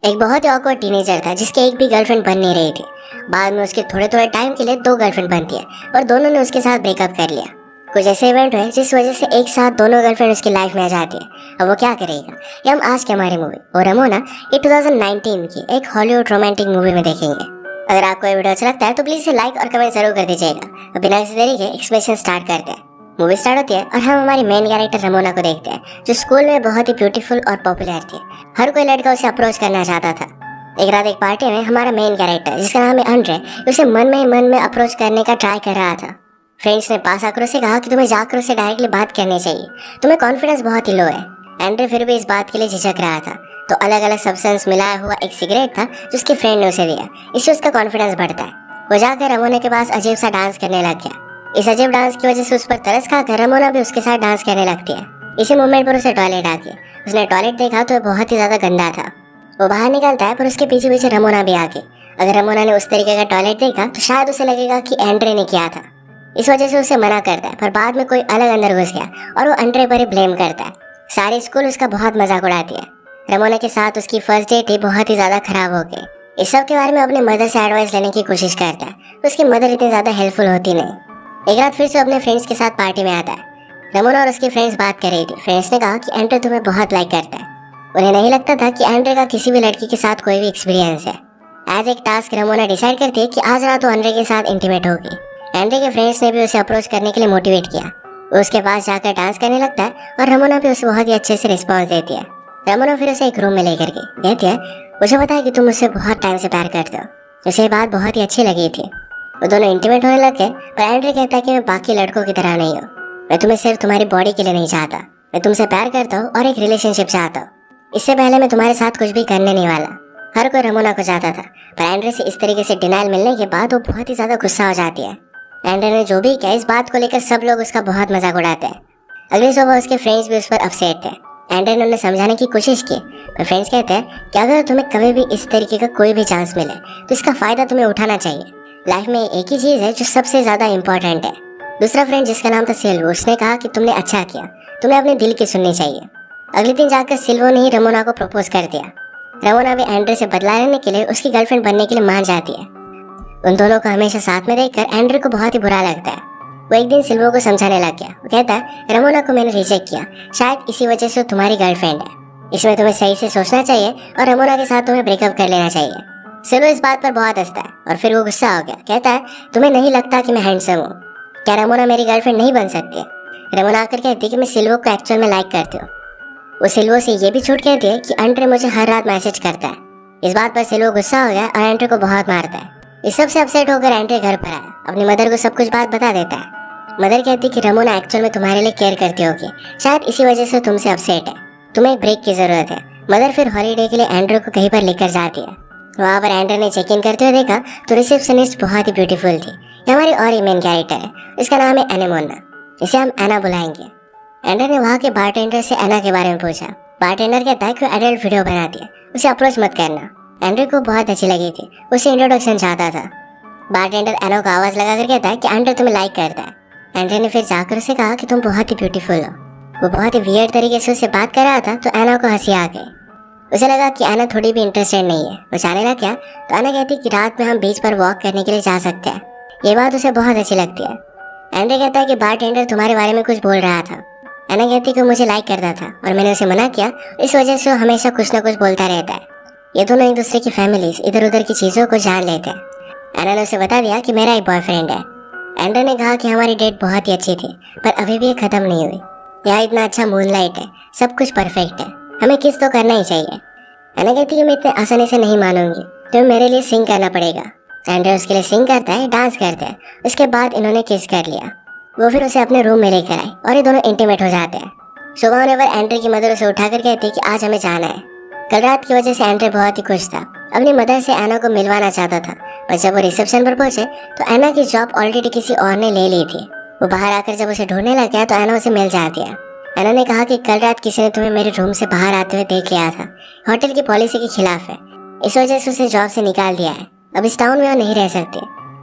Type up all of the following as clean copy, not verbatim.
एक बहुत ही awkward teenager था जिसके एक भी गर्लफ्रेंड बन नहीं रही थी। बाद में उसके थोड़े थोड़े टाइम के लिए 2 गर्लफ्रेंड बनती है और दोनों ने उसके साथ ब्रेकअप कर लिया। कुछ ऐसे इवेंट हुए जिस वजह से एक साथ दोनों गर्लफ्रेंड उसकी लाइफ में आ जाती है। अब वो क्या करेगा ये हम आज की हमारी मूवी और रमोना ये 2019 की एक हॉलीवुड रोमांटिक मूवी में देखेंगे। अगर आपको ये वीडियो अच्छा लगता है तो प्लीज इसे लाइक और कमेंट जरूर कर दीजिएगा। अब बिना किसी देरी के एक्सप्लेनेशन स्टार्ट करते हैं। मूवी स्टार्ट होती है और हम हमारी मेन कैरेक्टर रमोना को देखते हैं जो स्कूल में बहुत ही ब्यूटीफुल और पॉपुलर थी। हर कोई लड़का उसे अप्रोच करना चाहता था। एक रात एक पार्टी में हमारा मेन कैरेक्टर जिसका नाम है अंड्रे उसे मन में अप्रोच करने का ट्राई कर रहा था। फ्रेंड्स ने पास आकर उसे कहा कि तुम्हें जाकर उससे डायरेक्टली बात करनी चाहिए, तुम्हें कॉन्फिडेंस बहुत ही लो है। एंड्रे फिर भी इस बात के लिए झिझक रहा था। तो अलग अलग सब्सटेंस मिलाया हुआ एक सिगरेट था जो उसके फ्रेंड ने उसे दिया। इससे उसका कॉन्फिडेंस बढ़ता है। वो जाकर रमोना के पास अजीब सा डांस करने लग गया। इस अजीब डांस की वजह से उस पर तरस खाकर रमोना भी उसके साथ डांस करने लगती है। इसी मोमेंट पर उसे टॉयलेट आ गया। उसने टॉयलेट देखा तो बहुत ही ज्यादा गंदा था। वो बाहर निकलता है पर उसके पीछे पीछे रमोना भी आ गई। अगर रमोना ने उस तरीके का टॉयलेट देखा तो शायद उसे लगेगा कि एंड्रे ने किया था। इस वजह से उसे मना करता है पर बाद में कोई अलग अंदर घुस गया और वो एंड्रे पर ही ब्लेम करता है। सारी स्कूल उसका बहुत मजाक उड़ाती है। रमोना के साथ उसकी फर्स्ट डेट ही बहुत ही ज्यादा खराब हो गई। इस सब के बारे में अपने मदर से एडवाइस लेने की कोशिश करता है तो उसकी मदर इतनी ज्यादा हेल्पफुल होती नहीं। एक रात फिर से अपने फ्रेंड्स के साथ पार्टी में आता है। रमोना और उसकी फ्रेंड्स बात कर रही थी। फ्रेंड्स ने कहा कि एंड्रे तुम्हें बहुत लाइक करता है। उन्हें नहीं लगता था कि एंड्रे का किसी भी लड़की के साथ कोई भी एक्सपीरियंस है। एज एक टास्क रमोना डिसाइड करती है कि आज रात वो एंड्रे के साथ इंटीमेट होगी। एंड्रे के फ्रेंड्स ने भी उसे अप्रोच करने के लिए मोटिवेट किया। वो उसके पास जाकर डांस करने लगता है और रमोना भी उसे बहुत ही अच्छे से रिस्पॉन्स देती है। रमोना फिर उसे एक रूम में लेकर गई। कहती है मुझे पता है कि तुम मुझसे बहुत टाइम से प्यार करते हो। उसे ये बात बहुत ही अच्छी लगी थी। वो दोनों इंटीमेट होने लगे पर एंड्रे कहता है कि मैं बाकी लड़कों की तरह नहीं हूँ। मैं तुम्हें सिर्फ तुम्हारी बॉडी के लिए नहीं चाहता, मैं तुमसे प्यार करता हूँ और एक रिलेशनशिप चाहता हूँ। इससे पहले मैं तुम्हारे साथ कुछ भी करने नहीं वाला। हर कोई रमोना को चाहता था पर एंड्रे से इस तरीके से डिनाइल मिलने के बाद वो बहुत ही ज्यादा गुस्सा हो जाती है। एंड्रे ने जो भी किया इस बात को लेकर सब लोग उसका बहुत मजाक उड़ाते हैं। अगली सुबह उसके फ्रेंड्स भी उस पर अपसेट थे। एंड्रे ने उन्हें समझाने की कोशिश की पर फ्रेंड्स कहते हैं कि अगर तुम्हें कभी भी इस तरीके का कोई भी चांस मिले तो इसका फायदा तुम्हें उठाना चाहिए। लाइफ में एक ही चीज है जो सबसे ज्यादा इंपॉर्टेंट है। दूसरा फ्रेंड जिसका नाम था सिल्वो उसने कहा कि तुमने अच्छा किया, तुम्हें अपने दिल की सुननी चाहिए। अगले दिन जाकर सिल्वो ने ही रमोना को प्रपोज कर दिया। रमोना भी एंड्रे से बदला लेने के लिए उसकी गर्लफ्रेंड बनने के लिए मान जाती है। उन दोनों को हमेशा साथ में देखकर एंड्रे को बहुत ही बुरा लगता है। वो एक दिन सिल्वो को समझाने लग गया। वो कहता है रमोना को मैंने रिजेक्ट किया, शायद इसी वजह से तुम्हारी गर्लफ्रेंड है। इसमें तुम्हें सही से सोचना चाहिए और रमोना के साथ तुम्हें ब्रेकअप कर लेना चाहिए। सिल्वो इस बात पर बहुत हंसता है और फिर वो गुस्सा हो गया। कहता है तुम्हें नहीं लगता कि मैं हैंडसम हूँ, क्या रमोना मेरी गर्लफ्रेंड नहीं बन सकती? रमोना आकर कहती है कि मैं सिल्वो को एक्चुअल में लाइक करती हूँ। वो सिल्वो से ये भी छूट कहती है कि एंड्रे मुझे हर रात मैसेज करता है। इस बात पर सिल्वो गुस्सा हो गया और एंड्रे को बहुत मारता है। इस सब से अपसेट होकर एंड्रे घर पर आया। अपनी मदर को सब कुछ बात बता देता है। मदर कहती कि रमोना एक्चुअल में तुम्हारे लिए केयर करती होगी, शायद इसी वजह से तुमसे अपसेट है, तुम्हें एक ब्रेक की जरूरत है। मदर फिर हॉलीडे के लिए एंड्रे को कहीं पर लेकर जाती है। वहाँ पर एंड्रे ने चेक इन करते हुए देखा तो रिसेप्शनिस्ट बहुत ही ब्यूटीफुल थी। ये हमारी और ही मेन कैरेक्टर है, इसका नाम है एनेमोना, इसे हम एना बुलाएंगे। एंड्रे ने वहाँ के बारटेंडर से एना के बारे में पूछा। बारटेंडर कहता है कि एडल्ट वीडियो बनाती है, उसे अप्रोच मत करना। एंड्रे को बहुत अच्छी लगी थी, उसे इंट्रोडक्शन चाहता था। बारटेंडर एना को आवाज लगाकर कहता है कि एंड्रे तुम्हें लाइक करता है। एंड्रे ने फिर जाकर उसे कहा कि तुम बहुत ही ब्यूटीफुल हो। वो बहुत ही वियर्ड तरीके से उससे बात कर रहा था तो एना को हंसी आ गई। उसे लगा कि एना थोड़ी भी इंटरेस्टेड नहीं है। वो जाने लगा क्या तो एना कहती कि रात में हम बीच पर वॉक करने के लिए जा सकते हैं। ये बात उसे बहुत अच्छी लगती है। एंड्रे कहता है कि बारटेंडर तुम्हारे बारे में कुछ बोल रहा था। एना कहती कि मुझे लाइक करता था और मैंने उसे मना किया, इस वजह से वो हमेशा कुछ ना कुछ बोलता रहता है। ये दोनों एक दूसरे की फैमिलीज इधर उधर की चीजों को जान लेते हैं। एना ने उसे बता दिया कि मेरा एक बॉयफ्रेंड है। एंड्रे ने कहा कि हमारी डेट बहुत ही अच्छी थी पर अभी भी ये खत्म नहीं हुई। यहाँ इतना अच्छा मूनलाइट है, सब कुछ परफेक्ट है, हमें किस तो करना ही चाहिए। एना कहती कि मैं इतने आसानी से नहीं मानूंगी, तुम्हें मेरे लिए सिंग करना पड़ेगा। एंड्रे उसके लिए सिंग करता है, डांस करता है। उसके बाद इन्होंने किस कर लिया। वो फिर उसे अपने रूम में लेकर आई और ये दोनों इंटीमेट हो जाते हैं। सुबह होने पर एंड्रे की मदर उसे उठाकर कहती है कि आज हमें जाना है। कल रात की वजह से एंड्रे बहुत ही खुश था। अपनी मदर से एना को मिलवाना चाहता था पर जब वो रिसेप्शन पर पहुंचे तो एना की जॉब ऑलरेडी किसी और ने ले ली थी। वो बाहर आकर जब उसे ढूंढने लग गया तो एना उसे मिल जाती है। एना ने कहा कि कल रात किसी ने तुम्हें मेरे रूम से बाहर आते हुए देख लिया था, होटल की पॉलिसी के खिलाफ है, इस वजह से उसे जॉब से निकाल दिया है। अब इस टाउन में वो नहीं रह सकती।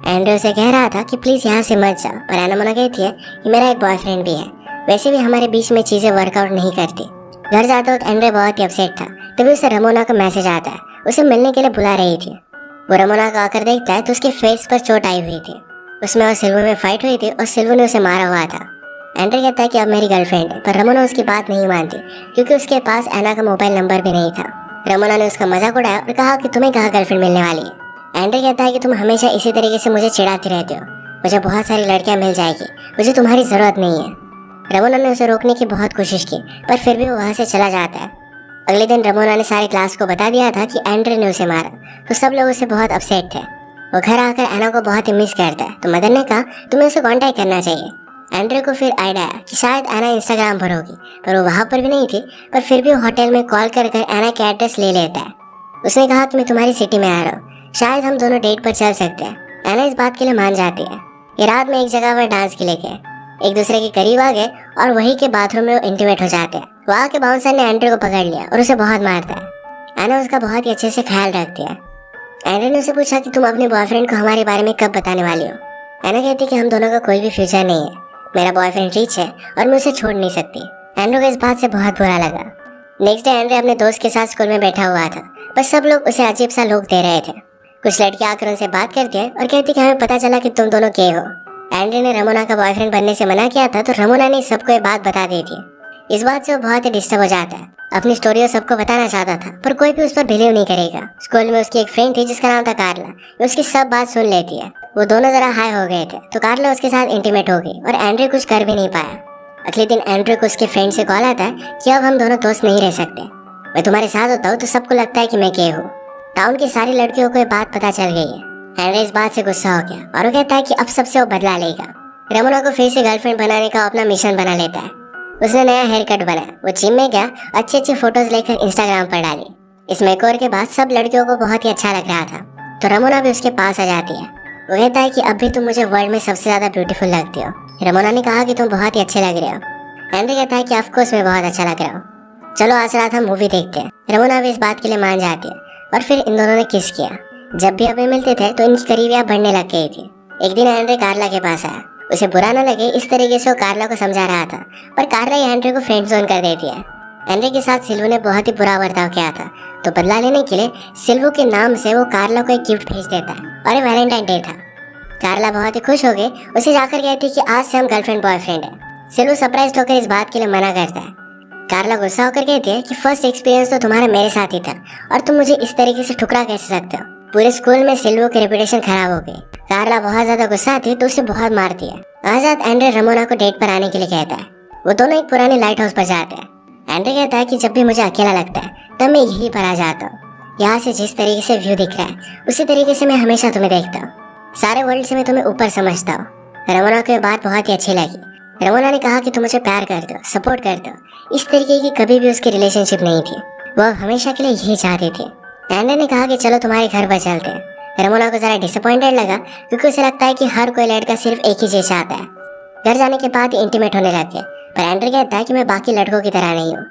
एंड्रे उसे कह रहा था कि प्लीज यहाँ से मत जाओ पर एना मना कहती है कि मेरा एक बॉयफ्रेंड भी है, वैसे भी हमारे बीच में चीजें वर्कआउट नहीं करती। घर जाते वक्त एंड्रे बहुत ही अपसेट था। तभी उसे रमोना का मैसेज आता है उसे मिलने के लिए बुला रही थी। वो रमोना को आकर देखता है तो उसके फेस पर चोट आई हुई थी। उसमें और सिल्वू में फाइट हुई थी और सिल्वू ने उसे मारा हुआ था। एंड्रे कहता है कि अब मेरी गर्लफ्रेंड है, पर रमोना उसकी बात नहीं मानती क्योंकि उसके पास एना का मोबाइल नंबर भी नहीं था। रमोना ने उसका मजाक उड़ाया और कहा कि तुम्हें कहाँ गर्लफ्रेंड मिलने वाली है। एंड्रे कहता है कि तुम हमेशा इसी तरीके से मुझे चिढ़ाती रहते हो, मुझे बहुत सारी लड़कियां मिल जाएगी, मुझे तुम्हारी जरूरत नहीं है। रमोना ने उसे रोकने की बहुत कोशिश की पर फिर भी वो वहाँ से चला जाता है। अगले दिन रमोना ने सारी क्लास को बता दिया था कि एंड्रे ने उसे मारा, तो सब लोग उससे बहुत अपसेट थे। वो घर आकर एना को बहुत ही मिस करता है, तो मदर ने कहा तुम्हें उसे कांटेक्ट करना चाहिए। एंड्रे को फिर आइडिया आया कि शायद एना इंस्टाग्राम पर होगी, पर वो वहाँ पर भी नहीं थी। पर फिर भी वो होटल में कॉल कर एना के एड्रेस ले लेता है। उसने कहा कि मैं तुम्हारी सिटी में आ रहा हूँ, शायद हम दोनों डेट पर चल सकते हैं। एना इस बात के लिए मान जाती है। ये रात में एक जगह पर डांस के लिए गए, एक दूसरे के करीब आ गए और वहीं के बाथरूम में वो इंटीमेट हो जाते हैं। वहाँ के बाउंसर ने एंड्रे को पकड़ लिया और उसे बहुत मारता है। एना उसका बहुत ही अच्छे से ख्याल रखती है। एंड्रे ने उसे पूछा कि तुम अपने बॉयफ्रेंड को हमारे बारे में कब बताने वाली हो। एना कहती कि हम दोनों का कोई भी फ्यूचर नहीं है, मेरा बॉयफ्रेंड रिच है और मैं उसे छोड़ नहीं सकती। एंड्रे को इस बात से बहुत बुरा लगा। नेक्स्ट डे एंड्रे अपने दोस्त के साथ स्कूल में बैठा हुआ था, पर सब लोग उसे अजीब सा लुक दे रहे थे। कुछ लड़कियां आकर उनसे बात करती है और कहती कि हमें पता चला कि तुम दोनों के हो। एंड्रे ने रमोना का बॉयफ्रेंड बनने से मना किया था, तो रमोना ने सबको ये बात बता दी थी। इस बात से वो बहुत ही डिस्टर्ब हो जाता है। अपनी स्टोरी सबको बताना चाहता था, पर कोई भी उस पर बिलीव नहीं करेगा। स्कूल में उसकी एक फ्रेंड थी जिसका नाम था कार्ला, वो उसकी सब बात सुन लेती है। वो दोनों जरा हाई हो गए थे, तो कार्ला उसके साथ इंटीमेट हो गई और एंड्रे कुछ कर भी नहीं पाया। अगले दिन एंड्रे को उसके फ्रेंड से कॉल आता है कि अब हम दोनों दोस्त नहीं रह सकते, मैं तुम्हारे साथ होता हूँ तो सबको लगता है कि मैं के हूँ। टाउन की सारी लड़कियों को ये बात पता चल गई है। एंड्रे इस बात से गुस्सा हो गया और वो कहता है कि अब सबसे वो बदला लेगा। रमोना को फिर से गर्लफ्रेंड बनाने का अपना मिशन बना लेता है। उसने नया हेयर कट बनाया, वो जिम में गया, अच्छी अच्छी फोटोज लेकर इंस्टाग्राम पर डाली। इस मेकओवर के बाद सब लड़कियों को बहुत ही अच्छा लग रहा था, तो रमोना भी उसके पास आ जाती है। वो कहता है कि अब भी तुम मुझे वर्ल्ड में सबसे ज्यादा ब्यूटीफुल लगती हो। रमोना ने कहा कि तुम बहुत ही अच्छे लग रहे हो। एंड्रे कहता है कि ऑफकोर्स मैं बहुत अच्छा लग रहा हूँ, चलो आज रात हम मूवी देखते हैं। रमोना भी इस बात के लिए मान जाती है और फिर इन दोनों ने किस किया। जब भी अभी मिलते थे तो इनकी करीबियां बढ़ने लग गई थी। एक दिन एंड्रे कार्ला के पास आया, उसे बुरा न लगे इस तरीके से वो कार्ला को समझा रहा था, पर कार्ला एंड्रे को फ्रेंड जोन कर देती है। एंड्रे के साथ सिल्वू ने बहुत ही बुरा बर्ताव किया था, तो बदला लेने के लिए सिल्वू के नाम से वो कार्ला को एक गिफ्ट भेज देता है और ये वैलेंटाइन डे था। कार्ला बहुत ही खुश हो गई, उसे जाकर कहती कि आज से हम गर्लफ्रेंड बॉयफ्रेंड है। सिल्वू सरप्राइज होकर इस बात के लिए मना करता है। कार्ला गुस्सा होकर कहती है कि फर्स्ट एक्सपीरियंस तो तुम्हारा मेरे साथ ही था और तुम मुझे इस तरीके से ठुकरा कैसे सकते हो। पूरे स्कूल में सिल्वू की रेपुटेशन खराब हो गई। कार्ला बहुत ज्यादा गुस्सा आती है तो उसे बहुत मारती है। आज रात एंड्रे रमोना को डेट पर आने के लिए कहता है। वो दोनों एक पुराने लाइट हाउस पर जाते हैं। एंड्रे कहता है कि जब भी मुझे अकेला लगता है तब मैं यहीं पर आ जाता हूँ। यहाँ से जिस तरीके से व्यू दिख रहा है उसी तरीके से मैं हमेशा तुम्हें देखता हूँ। सारे वर्ल्ड से मैं तुम्हें ऊपर समझता हूँ। रमोना को ये बात बहुत ही अच्छी लगी। रमोना ने कहा कि तुम मुझे प्यार करते हो, सपोर्ट करते हो। इस तरीके की कभी भी उसकी रिलेशनशिप नहीं थी, वो अब हमेशा के लिए यही चाहती थी। एंड्रे ने कहा कि चलो तुम्हारे घर पर चलते हैं। रमोना को जरा डिसअपॉइंटेड लगा क्योंकि उसे लगता है कि हर कोई लड़का सिर्फ एक ही चीज चाहता है। घर जाने के बाद इंटीमेट होने लगे, पर एंड्रे कहता है कि मैं बाकी लड़कों की तरह नहीं हूँ।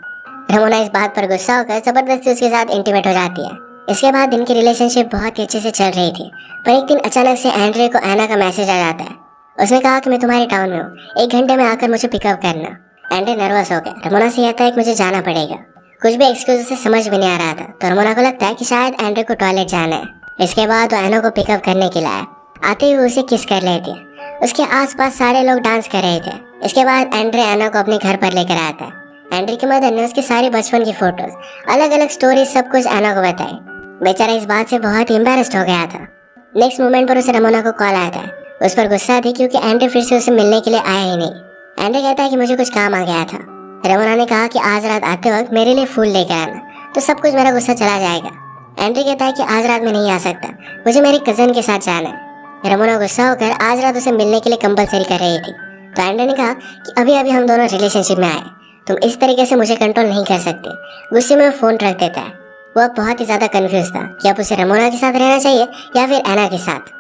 रमोना इस बात पर गुस्सा होकर जबरदस्ती उसके साथ इंटीमेट हो जाती है। इसके बाद इनकी रिलेशनशिप बहुत ही अच्छे से चल रही थी, पर एक दिन अचानक से एंड्रे को एना का मैसेज आ जाता है। उसने कहा कि मैं तुम्हारे टाउन में हूँ, 1 घंटे में आकर मुझे पिकअप करना। एंड्रे नर्वस हो गया। रमोना से कहता है कि मुझे जाना पड़ेगा। कुछ भी एक्सक्यूज उसे समझ भी नहीं आ रहा था, तो रमोना को लगता है कि शायद एंड्रे को टॉयलेट जाना है। इसके बाद वो एना को पिकअप करने के लिए आया। आते हुए उसे किस कर लेती है। उसके आसपास सारे लोग डांस कर रहे थे। इसके बाद एंड्रे एना को अपने घर पर लेकर आता है। एंड्रे की मदर ने उसके सारी बचपन की फोटोज, अलग अलग स्टोरी सब कुछ एना को बताई। बेचारा इस बात से बहुत ही एम्बैरेस्ड हो गया था। नेक्स्ट मोमेंट पर उसे रमोना को कॉल आता है। उस पर गुस्सा थी क्योंकि एंड्रे फिर से उसे मिलने के लिए आया ही नहीं। एंड्रे कहता है कि मुझे कुछ काम आ गया था। रमोना ने कहा कि आज रात आते वक्त मेरे लिए फूल लेकर आना, तो सब कुछ मेरा गुस्सा चला जाएगा। एंड्रे कहता है कि आज रात में नहीं आ सकता, मुझे मेरे कजन के साथ जाना है। रमोना गुस्सा होकर आज रात उसे मिलने के लिए कंपलसरी कर रही थी, तो एंड्रे ने कहा कि अभी अभी हम दोनों रिलेशनशिप में आए, तुम इस तरीके से मुझे कंट्रोल नहीं कर सकते। गुस्से में फोन रख देता है। वो अब बहुत ही ज्यादा कंफ्यूज था कि अब उसे रमोना के साथ रहना चाहिए या फिर एना के साथ।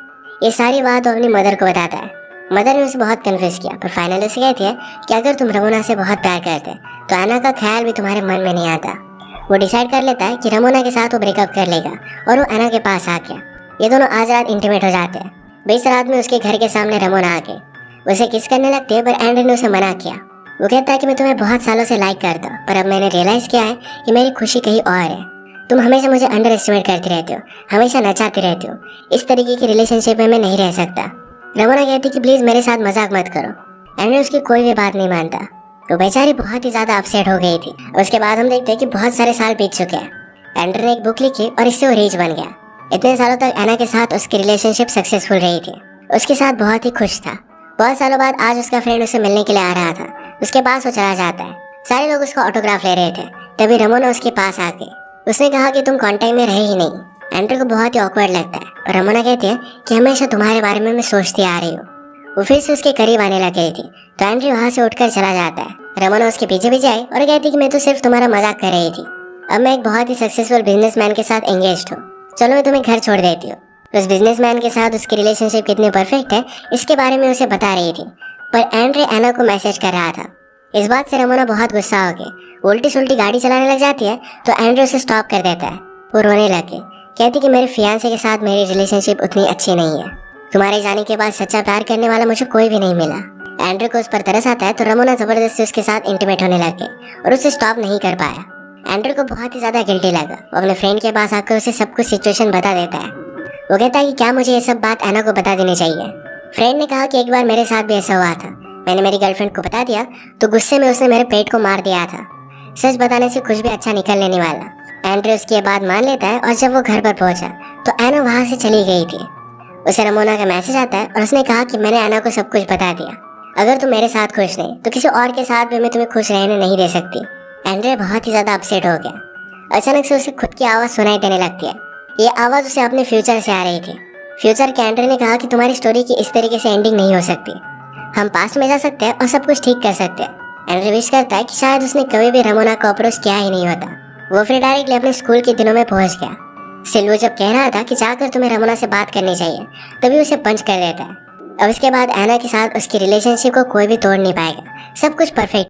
ये सारी बात वो अपनी मदर को बताता है। मदर ने उसे बहुत कंफ्यूज किया, पर फाइनली उसे कहती है कि अगर तुम रमोना से बहुत प्यार करते तो एना का ख्याल भी तुम्हारे मन में नहीं आता। वो डिसाइड कर लेता है कि रमोना के साथ वो ब्रेकअप कर लेगा और वो एना के पास आ गया। ये दोनों आज रात इंटीमेट हो जाते हैं। बीच रात में उसके घर के सामने रमोना आ गई। उसे किस करने लगती है, पर एंड्रे ने उसे मना किया। वो कहता है कि मैं तुम्हें बहुत सालों से लाइक करता हूँ, पर अब मैंने रियलाइज किया है कि मेरी खुशी कहीं और है। तुम हमेशा मुझे अंडर एस्टिमेट करती रहती हो, हमेशा नचाती रहती हो। इस तरीके की रिलेशनशिप में मैं नहीं रह सकता। रमोना कहती कि प्लीज मेरे साथ मजाक मत करो। एंड्रे उसकी कोई भी बात नहीं मानता। तो बेचारी बहुत ही ज्यादा अपसेट हो गई थी। उसके बाद हम देखते हैं कि बहुत सारे साल बीत चुके हैं। एंड्रे ने एक बुक लिखी और इससे वो रिच बन गया। इतने सालों तक एना के साथ उसकी रिलेशनशिप सक्सेसफुल रही थी। उसके साथ बहुत ही खुश था। बहुत सालों बाद आज उसका फ्रेंड उसे मिलने के लिए आ रहा था। उसके पास वो चला जाता है। सारे लोग उसका ऑटोग्राफ ले रहे थे। तभी रमोना उसके पास आ गई। उसने कहा कि तुम कांटेक्ट में रहे ही नहीं। एंड्रे को बहुत ही ऑकवर्ड लगता है और रमोना कहती है कि हमेशा तुम्हारे बारे में मैं सोचती आ रही हूँ। वो फिर से उसके करीब आने लग गई थी तो एंड्रे वहां से उठकर चला जाता है। रमोना उसके पीछे पीछे आई और कहती कि मैं तो सिर्फ तुम्हारा मजाक कर रही थी। अब मैं एक बहुत ही सक्सेसफुल बिजनेसमैन के साथ एंगेज्ड हूँ। चलो मैं तुम्हें घर छोड़ देती हूँ। उस बिजनेसमैन के साथ उसकी रिलेशनशिप कितनी परफेक्ट है इसके बारे में उसे बता रही थी। पर एंड्रे एना को मैसेज कर रहा था। इस बात से रमोना बहुत गुस्सा हो गई। उल्टी सुल्टी गाड़ी चलाने लग जाती है तो एंड्रे उसे स्टॉप कर देता है। वो रोने लगे। कहती कि मेरे फियांसे के साथ मेरी रिलेशनशिप उतनी अच्छी नहीं है। तुम्हारे जाने के बाद सच्चा प्यार करने वाला मुझे कोई भी नहीं मिला। एंड्रे को उस पर तरस आता है तो रमोना जबरदस्ती उसके साथ इंटीमेट होने लग गई और उसे स्टॉप नहीं कर पाया। एंड्रे को बहुत ही ज्यादा गिल्टी लगा। वो अपने फ्रेंड के पास आकर उसे सब कुछ सिचुएशन बता देता है। वो कहता है कि क्या मुझे ये सब बात एना को बता देनी चाहिए। फ्रेंड ने कहा कि एक बार मेरे साथ भी ऐसा हुआ था। मैंने मेरी गर्लफ्रेंड को बता दिया तो गुस्से में उसने मेरे पेट को मार दिया था। सच बताने से कुछ भी अच्छा निकलने नहीं वाला। एंड्रे उसकी ये बात मान लेता है और जब वो घर पर पहुंचा तो एना वहां से चली गई थी। उसे रमोना का मैसेज आता है और उसने कहा कि मैंने एना को सब कुछ बता दिया। अगर तुम मेरे साथ खुश नहीं तो किसी और के साथ भी मैं तुम्हें खुश रहने नहीं दे सकती। एंड्रे बहुत ही ज्यादा अपसेट हो गया। अचानक से उसे खुद की आवाज सुनाई देने लगती है। ये आवाज उसे अपने फ्यूचर से आ रही थी। फ्यूचर के एंड्रे ने कहा कि तुम्हारी स्टोरी की इस तरीके से एंडिंग नहीं हो सकती। हम पास्ट में जा सकते हैं और सब कुछ ठीक कर सकते हैं। एंड्रे विश करता है कि शायद उसने कभी भी रमोना को अप्रोच किया ही नहीं होता। वो फिर डायरेक्टली अपने स्कूल के दिनों में पहुंच गया। सिल्वो जब कह रहा था कि जाकर तुम्हें रमोना से बात करनी चाहिए तभी उसे पंच कर देता है। अब इसके बाद एना के साथ उसकी रिलेशनशिप को कोई भी तोड़ नहीं पाएगा। सब कुछ परफेक्ट